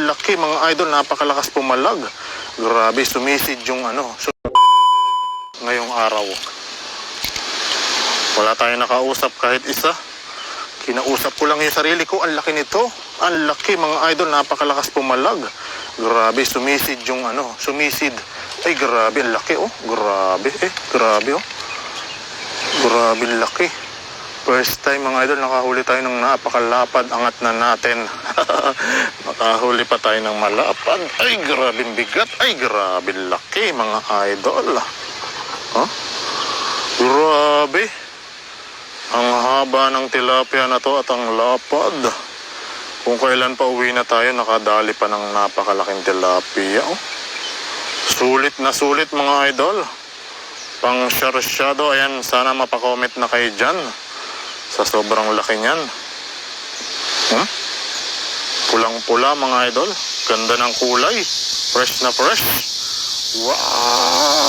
ang laki mga idol, napakalakas pumalag. Grabe, sumisid yung ngayong araw. Wala tayong nakausap kahit isa. Kinausap ko lang yung sarili ko, ang laki nito. Ang laki mga idol, napakalakas pumalag. Grabe, sumisid yung sumisid. Ay grabe, ang laki oh. Grabe grabe oh. Grabe laki. First time mga idol, nakahuli tayo ng napakalapad. Angat na natin. Nakahuli pa tayo ng malapad. Ay grabe bigat. Ay grabe laki mga idol. Huh? Grabe. Ang haba ng tilapia na to at ang lapad. Kung kailan pa uwi na tayo, nakadali pa ng napakalaking tilapia. Oh. Sulit na sulit mga idol. Pang sharsyado, ayan, sana mapakomment na kayo dyan sa sobrang laki niyan. Pulang-pula mga idol. Ganda ng kulay. Fresh na fresh. Wow!